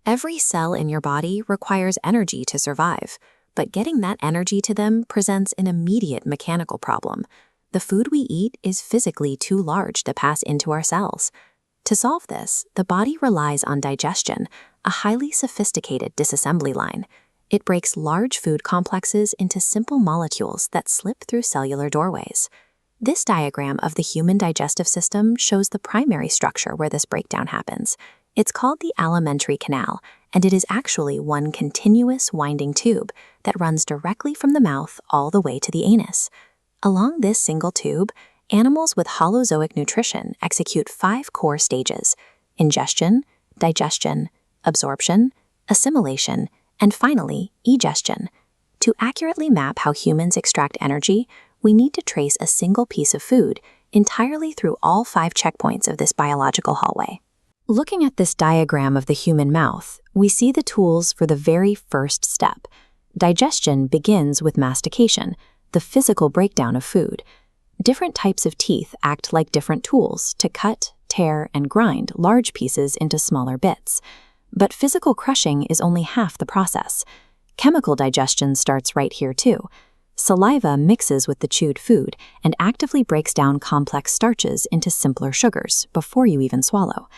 Every cell in your body requires energy to survive, but getting that energy to them presents an immediate mechanical problem. The food we eat is physically too large to pass into our cells. To solve this, the body relies on digestion, a highly sophisticated disassembly line. It breaks large food complexes into simple molecules that slip through cellular doorways. This diagram of the human digestive system shows the primary structure where this breakdown happens. It's called the alimentary canal, and it is actually one continuous winding tube that runs directly from the mouth all the way to the anus. Along this single tube, animals with holozoic nutrition execute 5 core stages: ingestion, digestion, absorption, assimilation, and finally, egestion. To accurately map how humans extract energy, we need to trace a single piece of food entirely through all 5 checkpoints of this biological hallway. Looking at this diagram of the human mouth, we see the tools for the very first step. Digestion begins with mastication, the physical breakdown of food. Different types of teeth act like different tools to cut, tear, and grind large pieces into smaller bits. But physical crushing is only half the process. Chemical digestion starts right here too. Saliva mixes with the chewed food and actively breaks down complex starches into simpler sugars before you even swallow.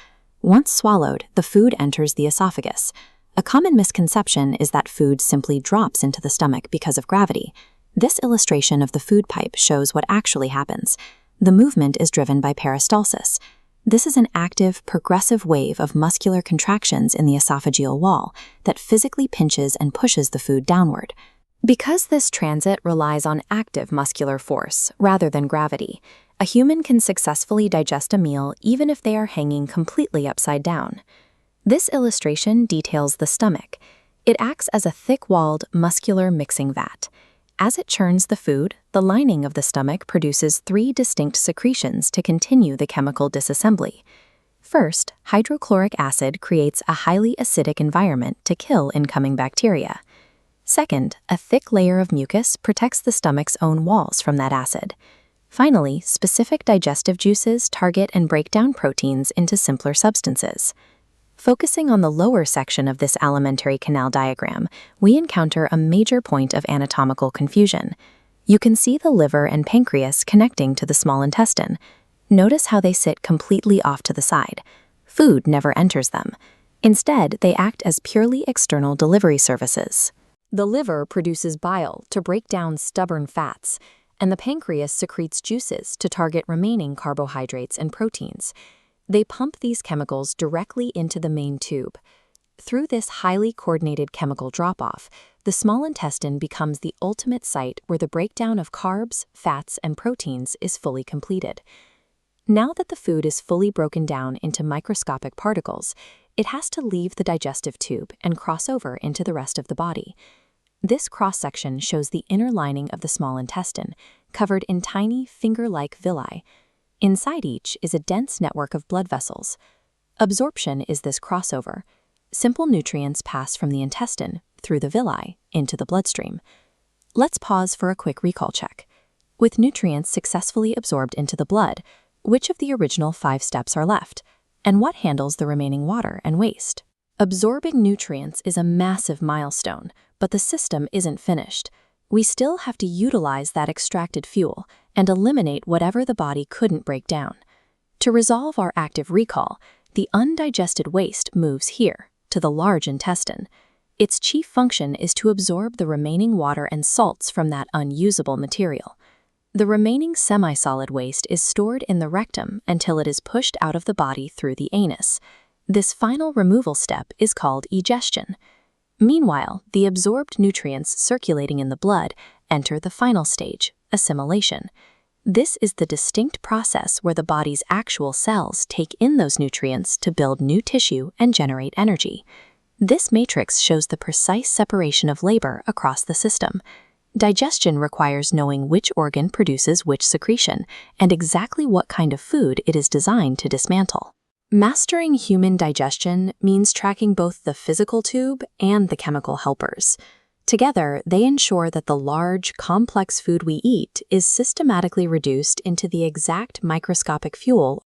Once swallowed, the food enters the esophagus. A common misconception is that food simply drops into the stomach because of gravity. This illustration of the food pipe shows what actually happens. The movement is driven by peristalsis. This is an active, progressive wave of muscular contractions in the esophageal wall that physically pinches and pushes the food downward. Because this transit relies on active muscular force rather than gravity, a human can successfully digest a meal even if they are hanging completely upside down. This illustration details the stomach. It acts as a thick-walled, muscular mixing vat. As it churns the food, the lining of the stomach produces 3 distinct secretions to continue the chemical disassembly. First, hydrochloric acid creates a highly acidic environment to kill incoming bacteria. Second, a thick layer of mucus protects the stomach's own walls from that acid. Finally, specific digestive juices target and break down proteins into simpler substances. Focusing on the lower section of this alimentary canal diagram, we encounter a major point of anatomical confusion. You can see the liver and pancreas connecting to the small intestine. Notice how they sit completely off to the side. Food never enters them. Instead, they act as purely external delivery services. The liver produces bile to break down stubborn fats, and the pancreas secretes juices to target remaining carbohydrates and proteins. They pump these chemicals directly into the main tube. Through this highly coordinated chemical drop-off, the small intestine becomes the ultimate site where the breakdown of carbs, fats, and proteins is fully completed. Now that the food is fully broken down into microscopic particles, it has to leave the digestive tube and cross over into the rest of the body. This cross-section shows the inner lining of the small intestine, covered in tiny finger-like villi. Inside each is a dense network of blood vessels. Absorption is this crossover. Simple nutrients pass from the intestine, through the villi, into the bloodstream. Let's pause for a quick recall check. With nutrients successfully absorbed into the blood, which of the original 5 steps are left? And what handles the remaining water and waste? Absorbing nutrients is a massive milestone, but the system isn't finished. We still have to utilize that extracted fuel and eliminate whatever the body couldn't break down. To resolve our active recall, the undigested waste moves here, to the large intestine. Its chief function is to absorb the remaining water and salts from that unusable material. The remaining semi-solid waste is stored in the rectum until it is pushed out of the body through the anus. This final removal step is called egestion. Meanwhile, the absorbed nutrients circulating in the blood enter the final stage, assimilation. This is the distinct process where the body's actual cells take in those nutrients to build new tissue and generate energy. This matrix shows the precise separation of labor across the system. Digestion requires knowing which organ produces which secretion and exactly what kind of food it is designed to dismantle. Mastering human digestion means tracking both the physical tube and the chemical helpers. Together, they ensure that the large, complex food we eat is systematically reduced into the exact microscopic fuel